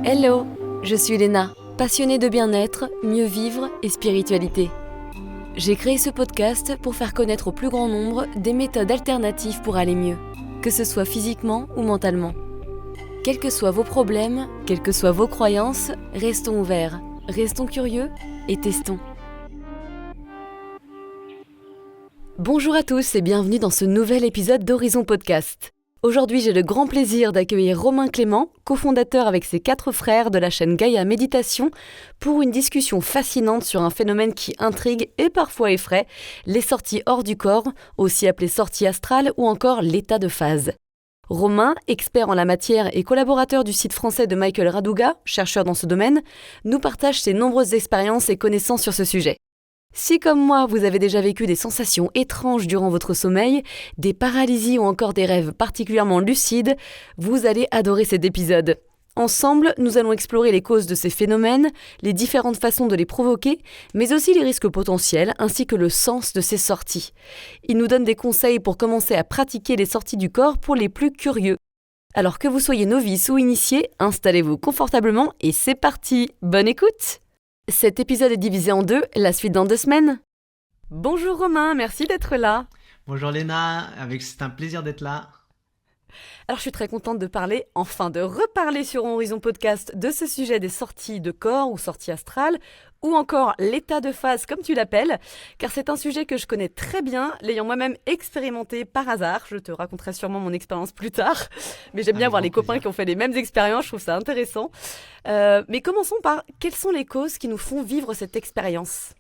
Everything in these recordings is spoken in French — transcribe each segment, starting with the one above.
Hello, je suis Léna, passionnée de bien-être, mieux vivre et spiritualité. J'ai créé ce podcast pour faire connaître au plus grand nombre des méthodes alternatives pour aller mieux, que ce soit physiquement ou mentalement. Quels que soient vos problèmes, quelles que soient vos croyances, restons ouverts, restons curieux et testons. Bonjour à tous et bienvenue dans ce nouvel épisode d'Horizon Podcast. Aujourd'hui, j'ai le grand plaisir d'accueillir Romain Clément, cofondateur avec ses 4 frères de la chaîne Gaïa Méditation, pour une discussion fascinante sur un phénomène qui intrigue et parfois effraie, les sorties hors du corps, aussi appelées sorties astrales ou encore l'état de phase. Romain, expert en la matière et collaborateur du site français de Michael Raduga, chercheur dans ce domaine, nous partage ses nombreuses expériences et connaissances sur ce sujet. Si comme moi, vous avez déjà vécu des sensations étranges durant votre sommeil, des paralysies ou encore des rêves particulièrement lucides, vous allez adorer cet épisode. Ensemble, nous allons explorer les causes de ces phénomènes, les différentes façons de les provoquer, mais aussi les risques potentiels ainsi que le sens de ces sorties. Il nous donne des conseils pour commencer à pratiquer les sorties du corps pour les plus curieux. Alors que vous soyez novice ou initié, installez-vous confortablement et c'est parti. Bonne écoute! Cet épisode est divisé en 2, la suite dans 2 semaines. Bonjour Romain, merci d'être là. Bonjour Léna, c'est un plaisir d'être là. Alors je suis très contente de reparler sur Horizon Podcast de ce sujet des sorties de corps ou sorties astrales, ou encore l'état de phase comme tu l'appelles, car c'est un sujet que je connais très bien, l'ayant moi-même expérimenté par hasard. Je te raconterai sûrement mon expérience plus tard, mais j'aime bien voir les copains qui ont fait les mêmes expériences, je trouve ça intéressant. Mais commençons par, quelles sont les causes qui nous font vivre cette expérience ?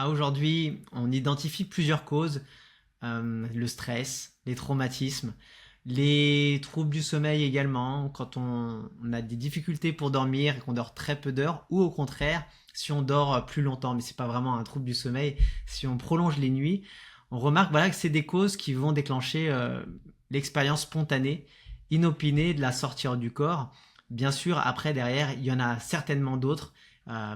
Aujourd'hui, on identifie plusieurs causes, le stress, les traumatismes, les troubles du sommeil également, quand on a des difficultés pour dormir et qu'on dort très peu d'heures, ou au contraire, si on dort plus longtemps, mais c'est pas vraiment un trouble du sommeil, si on prolonge les nuits, on remarque que c'est des causes qui vont déclencher l'expérience spontanée, inopinée de la sortie hors du corps. Bien sûr, après, derrière, il y en a certainement d'autres.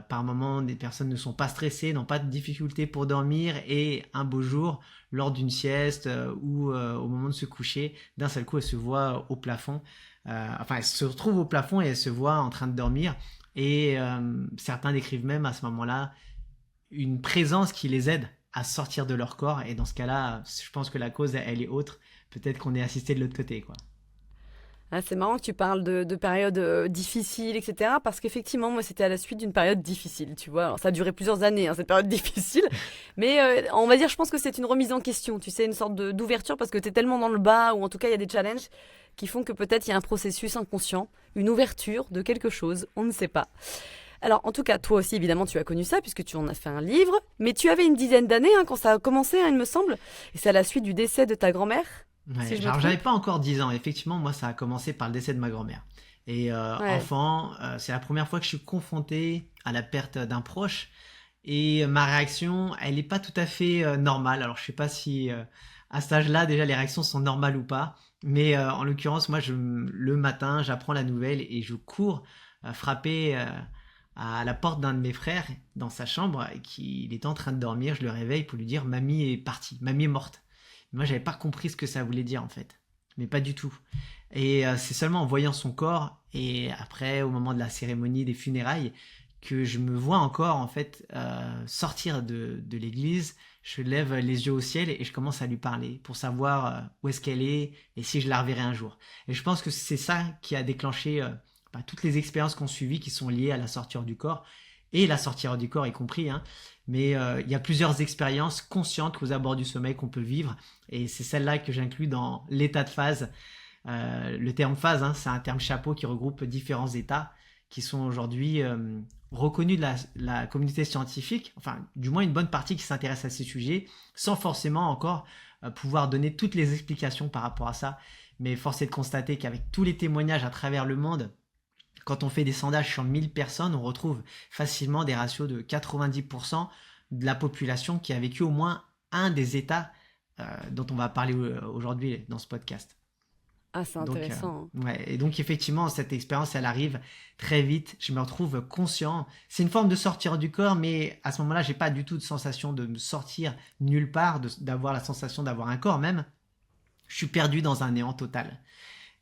Par moment, des personnes ne sont pas stressées, n'ont pas de difficultés pour dormir et un beau jour, lors d'une sieste ou au moment de se coucher, d'un seul coup, elles se voient au plafond. Elles se retrouvent au plafond et elles se voient en train de dormir. Et certains décrivent même à ce moment-là une présence qui les aide à sortir de leur corps. Et dans ce cas-là, je pense que la cause, elle est autre. Peut-être qu'on est assisté de l'autre côté, quoi. Ah, c'est marrant que tu parles de périodes difficiles, etc. Parce qu'effectivement, moi, c'était à la suite d'une période difficile, tu vois. Alors, ça a duré plusieurs années, cette période difficile. Mais on va dire, je pense que c'est une remise en question, tu sais, une sorte d'ouverture parce que tu es tellement dans le bas, ou en tout cas, il y a des challenges qui font que peut-être il y a un processus inconscient, une ouverture de quelque chose, on ne sait pas. Alors, en tout cas, toi aussi, évidemment, tu as connu ça puisque tu en as fait un livre. Mais tu avais une dizaine d'années quand ça a commencé, il me semble. Et c'est à la suite du décès de ta grand-mère. Ouais, alors j'avais pas encore 10 ans. Effectivement, moi, ça a commencé par le décès de ma grand-mère. Et enfant, c'est la première fois que je suis confronté à la perte d'un proche. Et ma réaction, elle n'est pas tout à fait normale. Alors, je sais pas si à cet âge-là, déjà, les réactions sont normales ou pas. Mais en l'occurrence, moi, le matin, j'apprends la nouvelle et je cours frapper à la porte d'un de mes frères dans sa chambre. Il était en train de dormir. Je le réveille pour lui dire « Mamie est partie, mamie est morte ». Moi, j'avais pas compris ce que ça voulait dire en fait, mais pas du tout. Et c'est seulement en voyant son corps et après, au moment de la cérémonie des funérailles, que je me vois encore en fait sortir de l'église. Je lève les yeux au ciel et je commence à lui parler pour savoir où est-ce qu'elle est et si je la reverrai un jour. Et je pense que c'est ça qui a déclenché toutes les expériences qu'on suivit qui sont liées à la sortie hors du corps et la sortie hors du corps y compris, hein. Mais il y a plusieurs expériences conscientes aux abords du sommeil qu'on peut vivre et c'est celle-là que j'inclus dans l'état de phase. Le terme phase, c'est un terme chapeau qui regroupe différents états qui sont aujourd'hui reconnus de la communauté scientifique, enfin du moins une bonne partie qui s'intéresse à ces sujets, sans forcément encore pouvoir donner toutes les explications par rapport à ça. Mais force est de constater qu'avec tous les témoignages à travers le monde, quand on fait des sondages sur 1000 personnes, on retrouve facilement des ratios de 90% de la population qui a vécu au moins un des états dont on va parler aujourd'hui dans ce podcast. Ah, c'est intéressant. Et donc effectivement, cette expérience, elle arrive très vite. Je me retrouve conscient. C'est une forme de sortir du corps, mais à ce moment-là, j'ai pas du tout de sensation de me sortir nulle part, d'avoir la sensation d'avoir un corps même. Je suis perdu dans un néant total.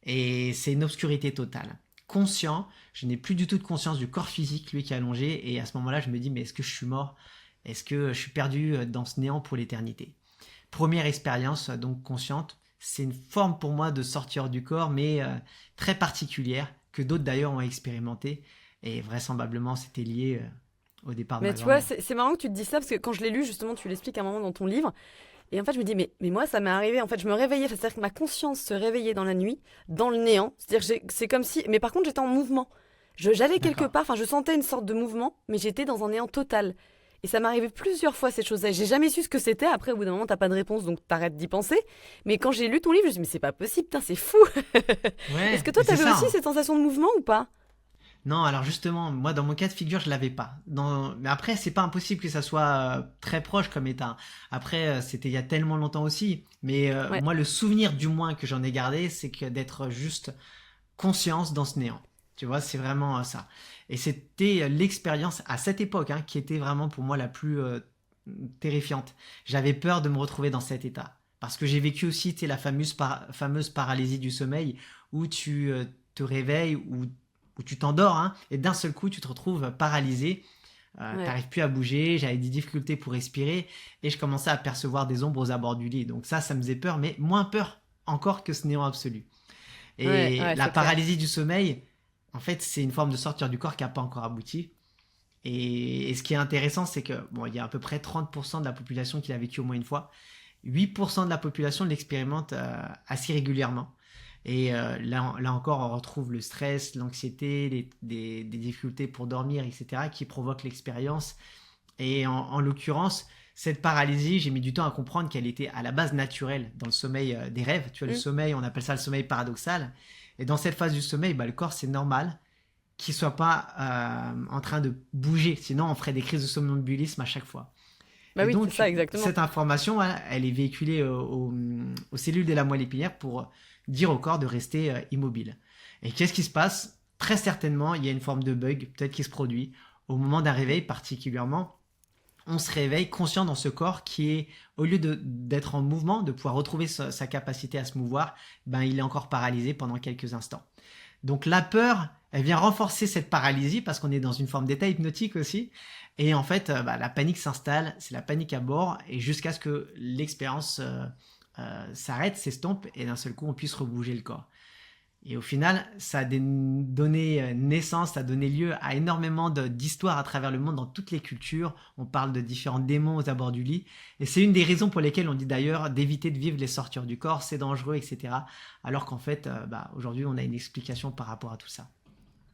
Et c'est une obscurité totale. conscient, je n'ai plus du tout de conscience du corps physique, lui qui est allongé, et à ce moment-là, je me dis, mais est-ce que je suis mort? Est-ce que je suis perdu dans ce néant pour l'éternité? Première expérience donc consciente, c'est une forme pour moi de sortir du corps, mais très particulière, que d'autres d'ailleurs ont expérimenté, et vraisemblablement c'était lié au départ de ma Mais tu vois, grand-mère. c'est marrant que tu te dises ça, parce que quand je l'ai lu, justement, tu l'expliques à un moment dans ton livre, et en fait, je me dis, mais moi, ça m'est arrivé, en fait, je me réveillais, c'est-à-dire que ma conscience se réveillait dans la nuit, dans le néant, c'est-à-dire que c'est comme si, mais par contre, j'étais en mouvement. J'allais quelque D'accord. part, enfin, je sentais une sorte de mouvement, mais j'étais dans un néant total. Et ça m'est arrivé plusieurs fois, cette chose-là. J'ai jamais su ce que c'était. Après, au bout d'un moment, t'as pas de réponse, donc t'arrêtes d'y penser. Mais quand j'ai lu ton livre, je me suis dit, mais c'est pas possible, putain, c'est fou. Est-ce Ouais, que toi, mais c'est t'avais ça, aussi hein. cette sensation de mouvement ou pas? Non, alors justement, moi dans mon cas de figure, je l'avais pas. Mais après, c'est pas impossible que ça soit très proche comme état. Après, c'était il y a tellement longtemps aussi. Mais Ouais, moi, le souvenir du moins que j'en ai gardé, c'est que d'être juste conscience dans ce néant. Tu vois, c'est vraiment ça. Et c'était l'expérience à cette époque hein, qui était vraiment pour moi la plus terrifiante. J'avais peur de me retrouver dans cet état. Parce que j'ai vécu aussi, tu sais, la fameuse paralysie du sommeil où tu te réveilles, où tu t'endors, hein, et d'un seul coup, tu te retrouves paralysé. ouais. T'arrives plus à bouger, j'avais des difficultés pour respirer, et je commençais à percevoir des ombres aux abords du lit. Donc ça me faisait peur, mais moins peur encore que ce néant absolu. Ouais, Et ouais, la c'est clair. paralysie du sommeil, en fait, c'est une forme de sortir du corps qui n'a pas encore abouti. Et ce qui est intéressant, c'est que bon, il y a à peu près 30% de la population qui l'a vécu au moins une fois. 8% de la population l'expérimente assez régulièrement. Et là encore, on retrouve le stress, l'anxiété, des difficultés pour dormir, etc., qui provoquent l'expérience. Et en l'occurrence, cette paralysie, j'ai mis du temps à comprendre qu'elle était à la base naturelle dans le sommeil des rêves. Tu vois, le Mm. sommeil, on appelle ça le sommeil paradoxal. Et dans cette phase du sommeil, bah, le corps, c'est normal qu'il soit pas en train de bouger. Sinon, on ferait des crises de somnambulisme à chaque fois. Bah Et oui, c'est donc, ça, exactement. cette information, hein, elle est véhiculée aux cellules de la moelle épinière pour dire au corps de rester immobile. Et qu'est-ce qui se passe? Très certainement, il y a une forme de bug, peut-être qui se produit. Au moment d'un réveil particulièrement, on se réveille conscient dans ce corps qui est, au lieu d'être en mouvement, de pouvoir retrouver sa capacité à se mouvoir, ben, il est encore paralysé pendant quelques instants. Donc la peur, elle vient renforcer cette paralysie parce qu'on est dans une forme d'état hypnotique aussi. Et en fait, bah, la panique s'installe, c'est la panique à bord, et jusqu'à ce que l'expérience s'arrête, s'estompe, et d'un seul coup, on puisse rebouger le corps. Et au final, ça a donné naissance, ça a donné lieu à énormément d'histoires à travers le monde, dans toutes les cultures. On parle de différents démons aux abords du lit. Et c'est une des raisons pour lesquelles on dit d'ailleurs d'éviter de vivre les sortures du corps, c'est dangereux, etc. Alors qu'en fait, bah, aujourd'hui, on a une explication par rapport à tout ça.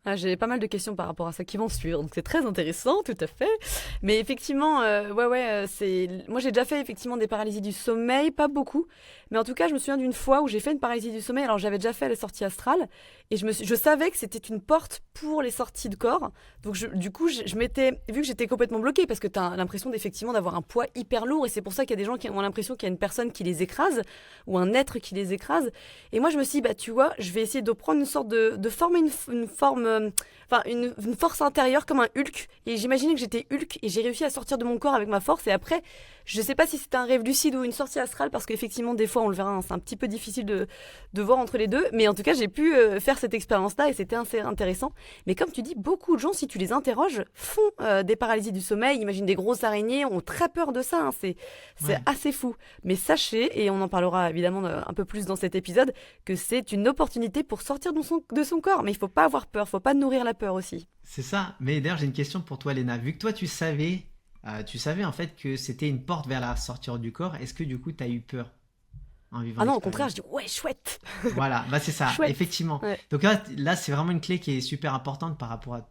Ah, j'ai pas mal de questions par rapport à ça qui vont suivre, donc c'est très intéressant, tout à fait. Mais effectivement, moi j'ai déjà fait effectivement des paralysies du sommeil, pas beaucoup, mais en tout cas je me souviens d'une fois où j'ai fait une paralysie du sommeil. Alors j'avais déjà fait la sortie astrale et je savais que c'était une porte pour les sorties de corps. Donc du coup je m'étais vu que j'étais complètement bloquée parce que t'as l'impression d'effectivement d'avoir un poids hyper lourd, et c'est pour ça qu'il y a des gens qui ont l'impression qu'il y a une personne qui les écrase ou un être qui les écrase. Et moi je me suis dit, bah tu vois, je vais essayer de prendre une sorte de former une forme, enfin une force intérieure comme un Hulk. Et j'imaginais que j'étais Hulk et j'ai réussi à sortir de mon corps avec ma force. Et après, je sais pas si c'était un rêve lucide ou une sortie astrale, parce qu'effectivement des fois on le verra, hein, c'est un petit peu difficile de voir entre les deux. Mais en tout cas j'ai pu faire cette expérience-là et c'était assez intéressant. Mais comme tu dis, beaucoup de gens, si tu les interroges, font des paralysies du sommeil, imaginent des grosses araignées, ont très peur de ça, hein. C'est Ouais. assez fou. Mais sachez, et on en parlera évidemment un peu plus dans cet épisode, que c'est une opportunité pour sortir de son corps. Mais il faut pas avoir peur, faut pas nourrir la peur aussi. C'est ça. Mais d'ailleurs, j'ai une question pour toi, Léna. Vu que toi, tu savais en fait que c'était une porte vers la sortie du corps, est-ce que du coup, tu as eu peur en vivant Ah non, au contraire, je l'expérience? dis ouais, chouette, Voilà, bah c'est ça, chouette. effectivement. Ouais. Donc là c'est vraiment une clé qui est super importante par rapport à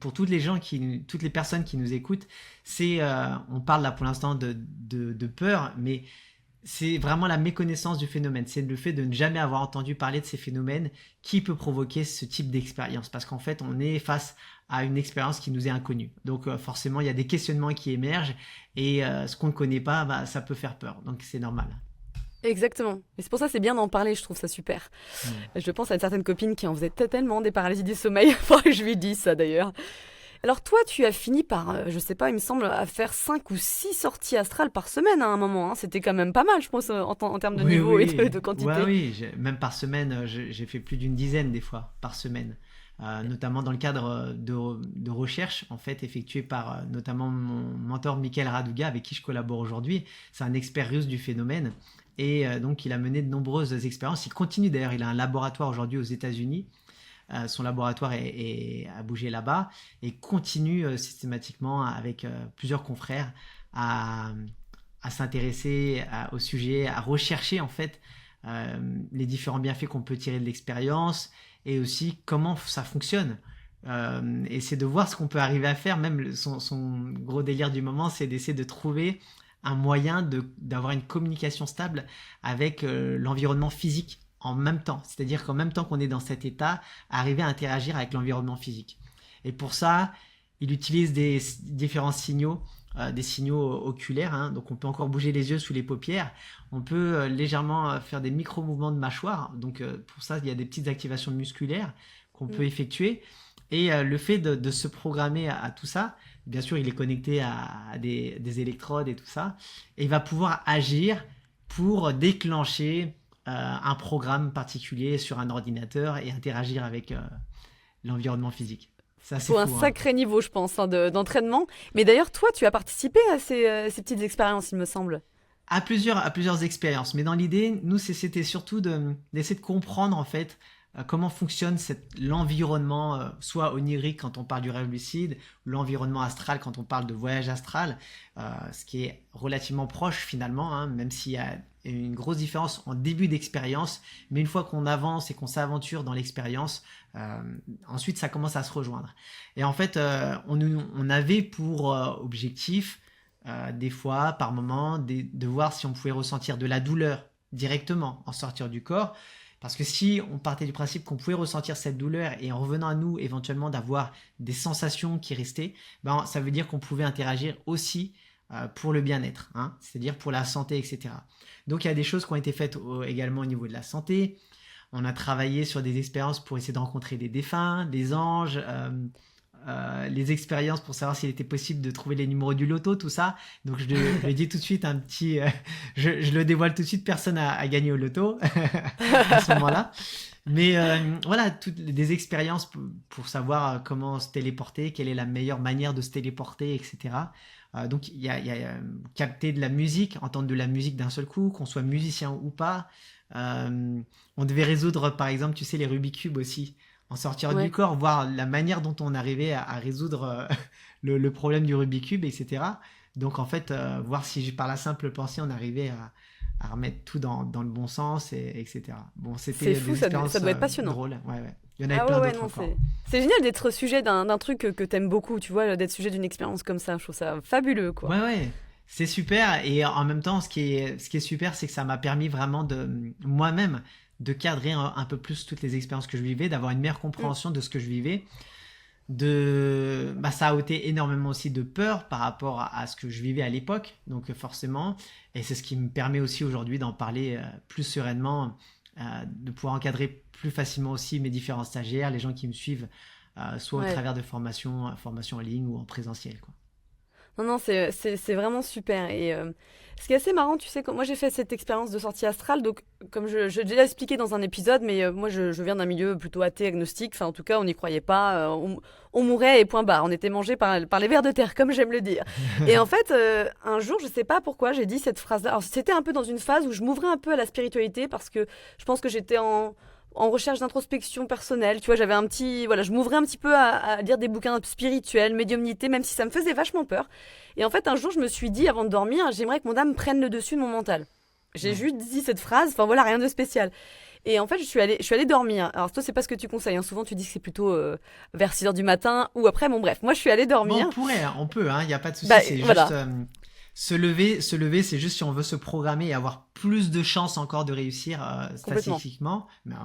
pour toutes les personnes qui nous écoutent. C'est, on parle là pour l'instant de peur, mais c'est vraiment la méconnaissance du phénomène. C'est le fait de ne jamais avoir entendu parler de ces phénomènes qui peut provoquer ce type d'expérience. Parce qu'en fait, on est face à une expérience qui nous est inconnue. Donc forcément, il y a des questionnements qui émergent, et ce qu'on ne connaît pas, bah, ça peut faire peur. Donc c'est normal. Exactement. Et c'est pour ça que c'est bien d'en parler, je trouve ça super. Ouais. Je pense à une certaine copine qui en faisait tellement des paralysies du sommeil. Faudrait que je lui dise ça d'ailleurs. Alors toi, tu as fini par, je sais pas, il me semble, à faire 5 ou 6 sorties astrales par semaine à un moment, hein. C'était quand même pas mal, je pense, en termes de Oui, niveau et oui, de ouais, quantité. oui. Même par semaine, j'ai fait plus d'une dizaine des fois par semaine. notamment dans le cadre de recherche en fait effectuée par notamment mon mentor Michael Raduga avec qui je collabore aujourd'hui. C'est un expert russe du phénomène et donc il a mené de nombreuses expériences. Il continue d'ailleurs, il a un laboratoire aujourd'hui aux États-Unis. Son laboratoire a bougé là-bas et continue systématiquement avec plusieurs confrères à s'intéresser au sujet, à rechercher en fait les différents bienfaits qu'on peut tirer de l'expérience et aussi comment ça fonctionne. Et c'est de voir ce qu'on peut arriver à faire. Même son gros délire du moment, c'est d'essayer de trouver un moyen d'avoir une communication stable avec l'environnement physique en même temps. C'est-à-dire qu'en même temps qu'on est dans cet état, arriver à interagir avec l'environnement physique. Et pour ça, il utilise des différents signaux, des signaux oculaires. Hein. Donc on peut encore bouger les yeux sous les paupières. On peut légèrement faire des micro-mouvements de mâchoire. Donc pour ça, il y a des petites activations musculaires qu'on peut effectuer. Et le fait de se programmer à tout ça, bien sûr, il est connecté à des électrodes et tout ça. Et il va pouvoir agir pour déclencher un programme particulier sur un ordinateur et interagir avec l'environnement physique. C'est un sacré niveau, je pense, d'entraînement. Mais d'ailleurs, toi, tu as participé à ces petites expériences, il me semble. À plusieurs expériences. Mais dans l'idée, nous, c'était surtout d'essayer de comprendre, en fait, comment fonctionne l'environnement, soit onirique quand on parle du rêve lucide, l'environnement astral quand on parle de voyage astral, ce qui est relativement proche finalement, hein, même s'il y a une grosse différence en début d'expérience, mais une fois qu'on avance et qu'on s'aventure dans l'expérience, ensuite ça commence à se rejoindre. Et en fait, on avait pour objectif, des fois, par moment, de voir si on pouvait ressentir de la douleur directement en sortir du corps. Parce que si on partait du principe qu'on pouvait ressentir cette douleur et en revenant à nous éventuellement d'avoir des sensations qui restaient, ça veut dire qu'on pouvait interagir aussi pour le bien-être, hein, c'est-à-dire pour la santé, etc. Donc il y a des choses qui ont été faites également au niveau de la santé. On a travaillé sur des expériences pour essayer de rencontrer des défunts, des anges, les expériences pour savoir s'il était possible de trouver les numéros du loto, tout ça. Donc je le dis tout de suite, je le dévoile tout de suite, personne a gagné au loto à ce moment-là. Mais voilà, des expériences pour savoir comment se téléporter, quelle est la meilleure manière de se téléporter, etc. Donc il y a capter de la musique, entendre de la musique d'un seul coup, qu'on soit musicien ou pas. On devait résoudre par exemple, tu sais, les Rubik's Cube aussi. En sortir du corps, voir la manière dont on arrivait à résoudre le problème du Rubik's Cube, etc. Donc en fait, voir si par la simple pensée, on arrivait à remettre tout dans le bon sens, etc. Bon, c'était fou, ça doit être passionnant. Drôle. Ouais. Il y en avait plein d'autres encore. C'est génial d'être sujet d'un truc que t'aimes beaucoup, tu vois, d'être sujet d'une expérience comme ça. Je trouve ça fabuleux, quoi. Ouais. C'est super. Et en même temps, ce qui est super, c'est que ça m'a permis vraiment moi-même de cadrer un peu plus toutes les expériences que je vivais, d'avoir une meilleure compréhension de ce que je vivais. Ça a ôté énormément aussi de peur par rapport à ce que je vivais à l'époque, donc forcément, et c'est ce qui me permet aussi aujourd'hui d'en parler plus sereinement, de pouvoir encadrer plus facilement aussi mes différents stagiaires, les gens qui me suivent, soit au travers de formations en ligne ou en présentiel, quoi. Non, c'est vraiment super. Et ce qui est assez marrant, tu sais, moi j'ai fait cette expérience de sortie astrale, donc comme je l'ai déjà expliqué dans un épisode, mais moi je viens d'un milieu plutôt athée, agnostique, enfin en tout cas on n'y croyait pas, on mourait et point barre, on était mangé par les vers de terre, comme j'aime le dire. Et en fait, un jour, je sais pas pourquoi, j'ai dit cette phrase-là. Alors c'était un peu dans une phase où je m'ouvrais un peu à la spiritualité, parce que je pense que j'étais en recherche d'introspection personnelle, tu vois, je m'ouvrais un petit peu à lire des bouquins spirituels, médiumnité, même si ça me faisait vachement peur. Et en fait, un jour, je me suis dit, avant de dormir, j'aimerais que mon âme prenne le dessus de mon mental. J'ai juste dit cette phrase, enfin voilà, rien de spécial. Et en fait, je suis allée dormir. Alors toi, c'est pas ce que tu conseilles, hein. Souvent, tu dis que c'est plutôt vers 6h du matin ou après, bon bref. Moi, je suis allée dormir. Bon, on peut, il n'y a pas de souci, c'est voilà. Juste... Se lever, c'est juste si on veut se programmer et avoir plus de chances encore de réussir statistiquement. Mais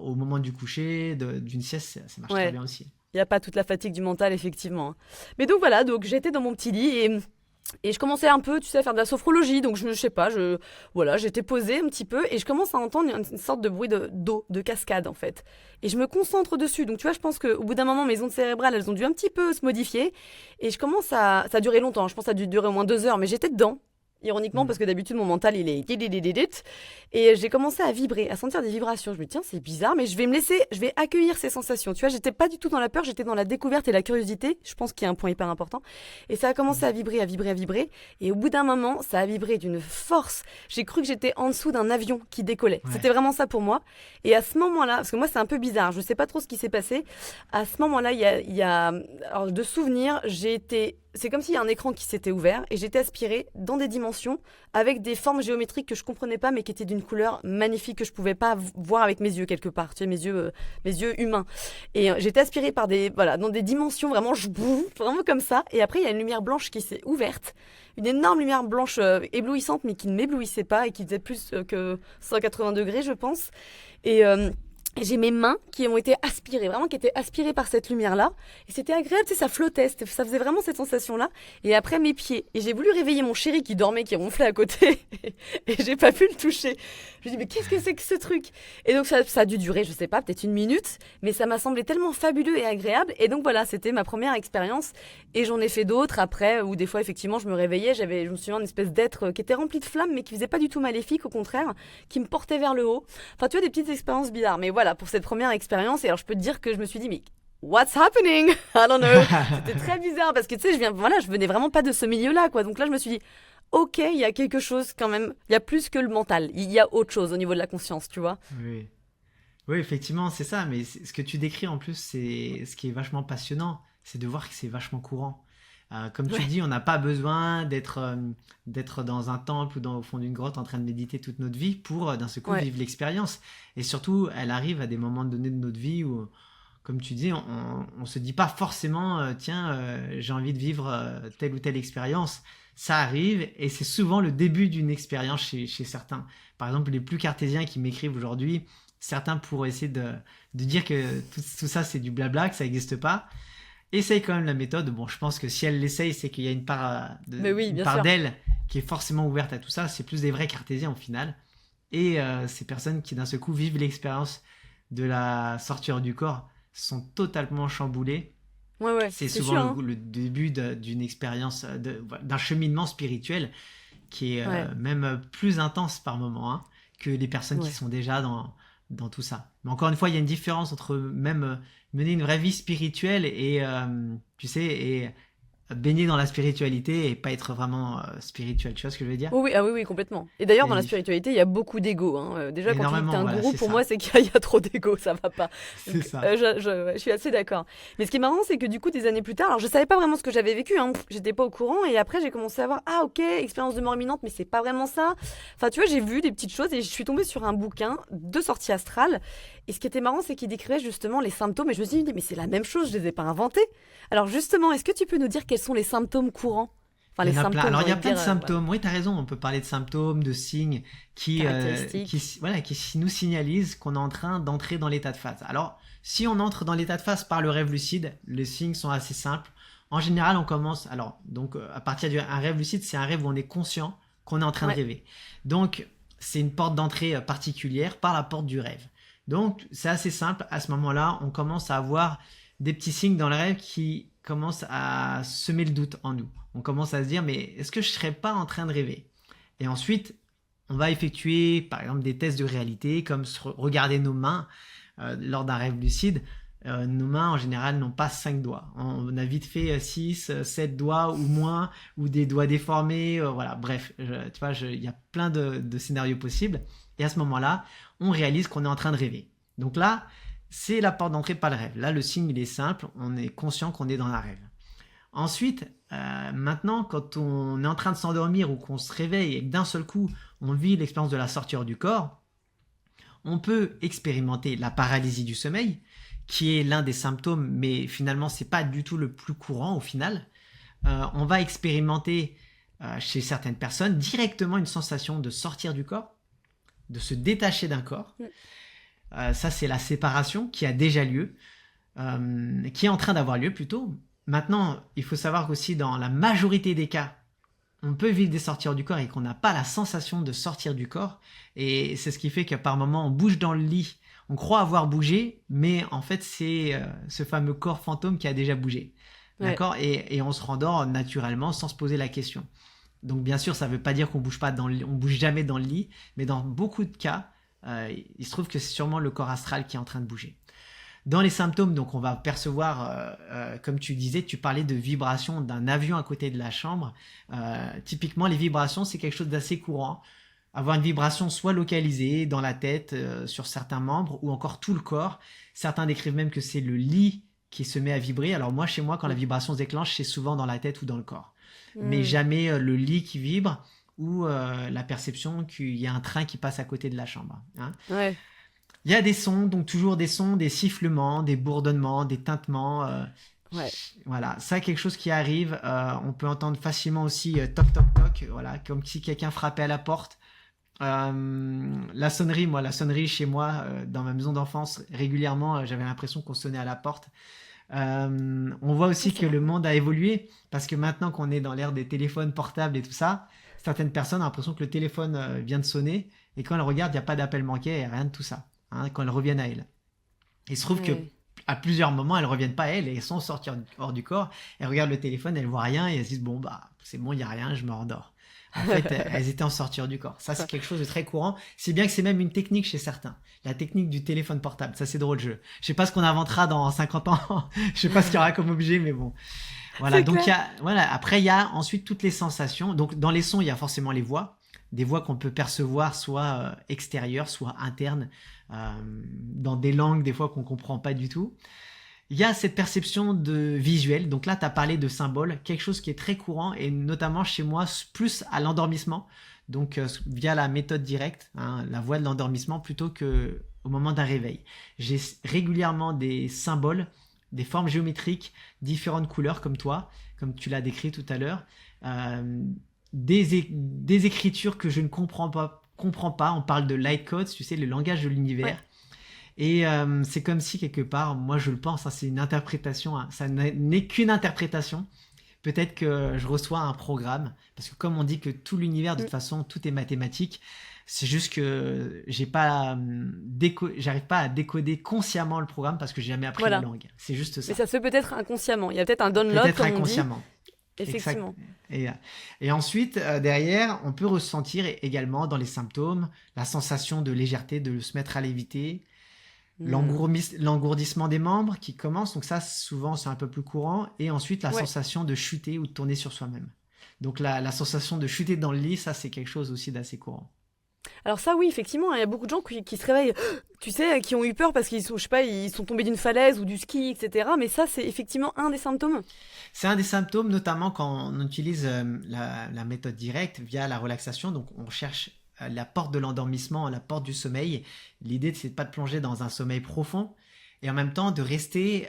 au moment du coucher, d'une sieste, ça marche très bien aussi. Il n'y a pas toute la fatigue du mental, effectivement. Mais donc voilà, j'étais dans mon petit lit et je commençais un peu, tu sais, à faire de la sophrologie. Donc je sais pas, j'étais posée un petit peu et je commence à entendre une sorte de bruit d'eau, de cascade en fait. Et je me concentre dessus. Donc tu vois, je pense qu'au bout d'un moment, mes ondes cérébrales, elles ont dû un petit peu se modifier. Et ça a duré longtemps, je pense que ça a dû durer au moins 2 heures, mais j'étais dedans. ironiquement, parce que d'habitude, mon mental, il est... Et j'ai commencé à vibrer, à sentir des vibrations. Je me dis, tiens, c'est bizarre, mais je vais accueillir ces sensations. Tu vois, j'étais pas du tout dans la peur, j'étais dans la découverte et la curiosité. Je pense qu'il y a un point hyper important. Et ça a commencé à vibrer, à vibrer, à vibrer. Et au bout d'un moment, ça a vibré d'une force. J'ai cru que j'étais en dessous d'un avion qui décollait. Ouais. C'était vraiment ça pour moi. Et à ce moment-là, parce que moi, c'est un peu bizarre, je sais pas trop ce qui s'est passé. À ce moment-là, il y a alors, de souvenirs, c'est comme s'il y a un écran qui s'était ouvert et j'étais aspirée dans des dimensions avec des formes géométriques que je comprenais pas mais qui étaient d'une couleur magnifique que je pouvais pas voir avec mes yeux quelque part, tu sais, mes yeux humains. Et j'étais aspirée dans des dimensions vraiment comme ça. Et après il y a une lumière blanche qui s'est ouverte, une énorme lumière blanche éblouissante mais qui ne m'éblouissait pas et qui faisait plus que 180 degrés je pense. Et j'ai mes mains qui ont été aspirées, vraiment qui étaient aspirées par cette lumière-là. Et c'était agréable, tu sais, ça flottait, ça faisait vraiment cette sensation-là. Et après, mes pieds. Et j'ai voulu réveiller mon chéri qui dormait, qui ronflait à côté. Et j'ai pas pu le toucher. Je lui ai dit, mais qu'est-ce que c'est que ce truc? Et donc, ça a dû durer, je sais pas, peut-être 1 minute. Mais ça m'a semblé tellement fabuleux et agréable. Et donc, voilà, c'était ma première expérience. Et j'en ai fait d'autres après, où des fois, effectivement, je me réveillais. Je me souviens d'une espèce d'être qui était rempli de flammes, mais qui faisait pas du tout maléfique, au contraire, qui me portait vers le haut. Enfin, tu vois, des petites expériences bizarres. Mais voilà, pour cette première expérience. Et alors, je peux te dire que je me suis dit, mais what's happening? I don't know. C'était très bizarre parce que, tu sais, je venais vraiment pas de ce milieu-là, quoi. Donc là, je me suis dit, ok, il y a quelque chose quand même. Il y a plus que le mental. Il y a autre chose au niveau de la conscience, tu vois. Oui. Oui, effectivement, c'est ça. Mais ce que tu décris en plus, c'est ce qui est vachement passionnant. C'est de voir que c'est vachement courant. Comme tu dis, on n'a pas besoin d'être dans un temple ou au fond d'une grotte en train de méditer toute notre vie pour d'un seul coup vivre l'expérience. Et surtout, elle arrive à des moments donnés de notre vie où, comme tu dis, on se dit pas forcément j'ai envie de vivre telle ou telle expérience. Ça arrive et c'est souvent le début d'une expérience chez certains. Par exemple, les plus cartésiens qui m'écrivent aujourd'hui, certains pourraient essayer de dire que tout ça c'est du blabla, que ça n'existe pas. Essaye quand même la méthode. Bon, je pense que si elle l'essaye, c'est qu'il y a une part d'elle qui est forcément ouverte à tout ça. C'est plus des vrais cartésiens au final. Et ces personnes qui d'un seul coup vivent l'expérience de la sortie hors du corps sont totalement chamboulées. Ouais, c'est souvent le début d'une expérience, d'un cheminement spirituel qui est même plus intense par moment que les personnes qui sont déjà dans tout ça. Mais encore une fois, il y a une différence entre même mener une vraie vie spirituelle et baigner dans la spiritualité et pas être vraiment spirituel. Tu vois ce que je veux dire? Oui, complètement. Et d'ailleurs, dans la spiritualité, il y a beaucoup d'ego. Déjà, quand tu dis que t'es un gourou, pour moi, c'est qu'il y a trop d'ego, ça va pas. C'est ça. Je suis assez d'accord. Mais ce qui est marrant, c'est que du coup, des années plus tard, alors je savais pas vraiment ce que j'avais vécu, j'étais pas au courant, et après, j'ai commencé à voir, expérience de mort imminente, mais c'est pas vraiment ça. Enfin, tu vois, j'ai vu des petites choses et je suis tombée sur un bouquin de sortie astrale. Et ce qui était marrant, c'est qu'il décrivait justement les symptômes, et je me suis dit, mais c'est la même chose, je les ai pas inventés. Alors justement, est-ce que tu peux nous dire quels sont les symptômes courants? Enfin, alors il y a plein de symptômes. Oui, tu as raison, on peut parler de symptômes, de signes qui nous signalisent qu'on est en train d'entrer dans l'état de phase. Alors, si on entre dans l'état de phase par le rêve lucide, les signes sont assez simples. En général, on commence... Alors, donc, à partir d'un rêve lucide, c'est un rêve où on est conscient qu'on est en train de rêver. Donc, c'est une porte d'entrée particulière par la porte du rêve. Donc, c'est assez simple. À ce moment-là, on commence à avoir des petits signes dans le rêve qui commencent à semer le doute en nous. On commence à se dire, mais est-ce que je ne serais pas en train de rêver? Et ensuite, on va effectuer, par exemple, des tests de réalité, comme regarder nos mains lors d'un rêve lucide. Nos mains, en général, n'ont pas 5 doigts. On a vite fait 6, 7 doigts ou moins, ou des doigts déformés. Voilà, bref, tu vois, il y a plein de scénarios possibles. Et à ce moment-là, on réalise qu'on est en train de rêver. Donc là, c'est la porte d'entrée par le rêve. Là, le signe, il est simple. On est conscient qu'on est dans un rêve. Ensuite, maintenant, quand on est en train de s'endormir ou qu'on se réveille et que d'un seul coup, on vit l'expérience de la sortie hors du corps, on peut expérimenter la paralysie du sommeil, qui est l'un des symptômes, mais finalement, c'est pas du tout le plus courant au final. On va expérimenter chez certaines personnes directement une sensation de sortir du corps, de se détacher d'un corps. Ça, c'est la séparation qui a déjà lieu, qui est en train d'avoir lieu plutôt. Maintenant, il faut savoir qu'aussi dans la majorité des cas, on peut vivre des sorties hors du corps et qu'on n'a pas la sensation de sortir du corps. Et c'est ce qui fait que par moment, on bouge dans le lit, on croit avoir bougé, mais en fait, c'est ce fameux corps fantôme qui a déjà bougé. D'accord ? Et on se rendort naturellement sans se poser la question. Donc bien sûr, ça ne veut pas dire qu'on bouge pas on bouge jamais dans le lit, mais dans beaucoup de cas, il se trouve que c'est sûrement le corps astral qui est en train de bouger. Dans les symptômes, donc on va percevoir, comme tu disais, tu parlais de vibrations d'un avion à côté de la chambre. Typiquement, les vibrations, c'est quelque chose d'assez courant. Avoir une vibration soit localisée dans la tête, sur certains membres, ou encore tout le corps. Certains décrivent même que c'est le lit qui se met à vibrer. Alors moi, chez moi, quand la vibration se déclenche, c'est souvent dans la tête ou dans le corps. Mais jamais le lit qui vibre ou la perception qu'il y a un train qui passe à côté de la chambre. Hein. Ouais. Il y a des sons, donc toujours des sons, des sifflements, des bourdonnements, des tintements. Ouais. Voilà, ça quelque chose qui arrive. On peut entendre facilement aussi toc toc toc, voilà, comme si quelqu'un frappait à la porte. La sonnerie chez moi, dans ma maison d'enfance, régulièrement, j'avais l'impression qu'on sonnait à la porte. On voit aussi que le monde a évolué parce que maintenant qu'on est dans l'ère des téléphones portables et tout ça, certaines personnes ont l'impression que le téléphone vient de sonner et quand elles regardent, il n'y a pas d'appel manqué et rien de tout ça, hein, quand elles reviennent à elles. Il se trouve que à plusieurs moments, elles reviennent pas à elles et elles sont sorties hors du corps. Elles regardent le téléphone, elles voient rien et elles se disent bon bah c'est bon, il n'y a rien, je me rendors. En fait, elles étaient en sortie hors du corps. Ça, c'est quelque chose de très courant. C'est bien que c'est même une technique chez certains. La technique du téléphone portable. Ça, c'est drôle jeu. Je sais pas ce qu'on inventera dans 50 ans. Je sais pas ce qu'il y aura comme objet, mais bon. Voilà. C'est Donc, clair. après, il y a ensuite toutes les sensations. Donc, dans les sons, il y a forcément les voix. Des voix qu'on peut percevoir soit extérieures, soit internes. Dans des langues, des fois, qu'on comprend pas du tout. Il y a cette perception de visuel. Donc là, tu as parlé de symboles, quelque chose qui est très courant et notamment chez moi, plus à l'endormissement. Donc via la méthode directe, hein, la voie de l'endormissement plutôt que au moment d'un réveil. J'ai régulièrement des symboles, des formes géométriques, différentes couleurs comme toi, comme tu l'as décrit tout à l'heure. Des écritures que je ne comprends pas. On parle de light codes, tu sais, le langage de l'univers. Ouais. Et c'est comme si quelque part, moi je le pense, hein, c'est une interprétation, hein, ça n'est qu'une interprétation. Peut-être que je reçois un programme, parce que comme on dit que tout l'univers, de toute façon, tout est mathématique, c'est juste que j'arrive pas à décoder consciemment le programme parce que j'ai jamais appris la langue. C'est juste ça. Mais ça se fait peut-être inconsciemment. Il y a peut-être un download, Peut-être comme inconsciemment. On dit. Effectivement. Et ensuite, derrière, on peut ressentir également dans les symptômes la sensation de légèreté, de se mettre à léviter. L'engourdissement des membres qui commence, donc ça souvent c'est un peu plus courant, et ensuite la sensation de chuter ou de tourner sur soi-même. Donc la sensation de chuter dans le lit, ça c'est quelque chose aussi d'assez courant. Alors ça oui, effectivement, il y a beaucoup de gens qui se réveillent, tu sais, qui ont eu peur parce qu'ils sont, je sais pas, ils sont tombés d'une falaise ou du ski, etc. Mais ça c'est effectivement un des symptômes. C'est un des symptômes, notamment quand on utilise la méthode directe via la relaxation, donc on cherche la porte de l'endormissement, la porte du sommeil. L'idée, c'est de pas de plonger dans un sommeil profond et en même temps de rester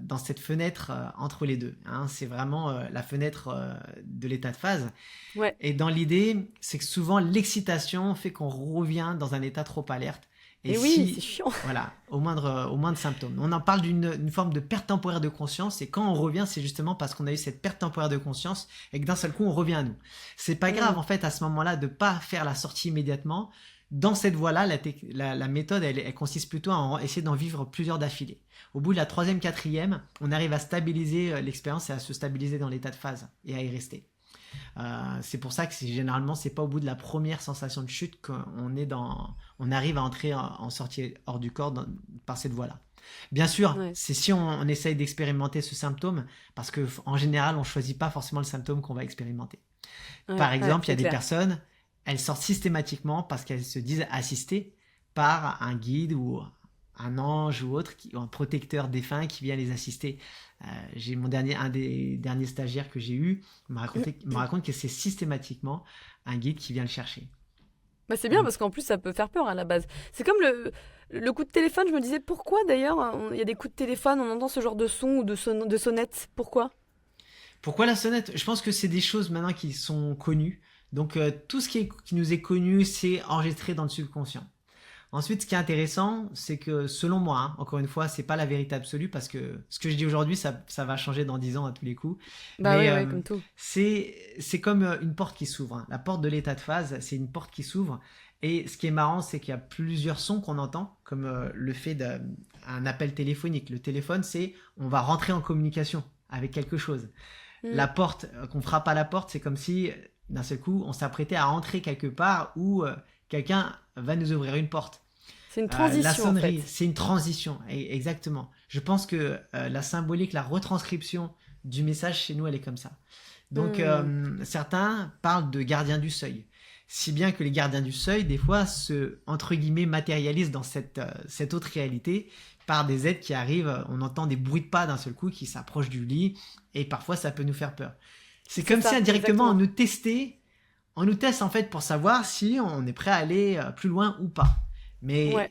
dans cette fenêtre entre les deux. Hein. C'est vraiment la fenêtre de l'état de phase. Ouais. Et dans l'idée, c'est que souvent l'excitation fait qu'on revient dans un état trop alerte. Et oui, c'est chiant. Voilà, au moindre symptôme. On en parle d'une forme de perte temporaire de conscience, et quand on revient, c'est justement parce qu'on a eu cette perte temporaire de conscience et que d'un seul coup, on revient à nous. C'est pas grave, en fait, à ce moment-là, de pas faire la sortie immédiatement. Dans cette voie-là, la méthode, elle consiste plutôt à essayer d'en vivre plusieurs d'affilée. Au bout de la 3e, 4e, on arrive à stabiliser l'expérience et à se stabiliser dans l'état de phase et à y rester. C'est pour ça que généralement c'est pas au bout de la première sensation de chute qu'on arrive à entrer en sortie hors du corps par cette voie-là. Bien sûr, c'est si on essaye d'expérimenter ce symptôme, parce que en général on choisit pas forcément le symptôme qu'on va expérimenter. Par exemple, il y a des personnes, elles sortent systématiquement parce qu'elles se disent assistées par un guide ou un ange ou autre, un protecteur défunt qui vient les assister. J'ai un des derniers stagiaires que j'ai eu me raconte que c'est systématiquement un guide qui vient le chercher. Bah c'est bien parce qu'en plus ça peut faire peur à la base. C'est comme le coup de téléphone, je me disais pourquoi d'ailleurs il y a des coups de téléphone, on entend ce genre de son ou de sonnette, pourquoi la sonnette? Je pense que c'est des choses maintenant qui sont connues. Donc tout ce qui nous est connu, c'est enregistré dans le subconscient. Ensuite, ce qui est intéressant, c'est que selon moi, hein, encore une fois, c'est pas la vérité absolue parce que ce que je dis aujourd'hui, ça va changer dans 10 ans à tous les coups. Bah mais oui, comme tout. C'est comme une porte qui s'ouvre. Hein. La porte de l'état de phase, c'est une porte qui s'ouvre. Et ce qui est marrant, c'est qu'il y a plusieurs sons qu'on entend, comme le fait d'un appel téléphonique. Le téléphone, c'est on va rentrer en communication avec quelque chose. La porte, qu'on frappe à la porte, c'est comme si d'un seul coup, on s'apprêtait à entrer quelque part où quelqu'un va nous ouvrir une porte. C'est une transition, La sonnerie, en fait. c'est une transition, exactement. Je pense que la symbolique, la retranscription du message chez nous, elle est comme ça. Donc, certains parlent de gardiens du seuil. Si bien que les gardiens du seuil, des fois, se, entre guillemets, matérialisent dans cette autre réalité par des êtres qui arrivent, on entend des bruits de pas d'un seul coup qui s'approchent du lit, et parfois ça peut nous faire peur. C'est comme si indirectement on nous teste en fait pour savoir si on est prêt à aller plus loin ou pas. Mais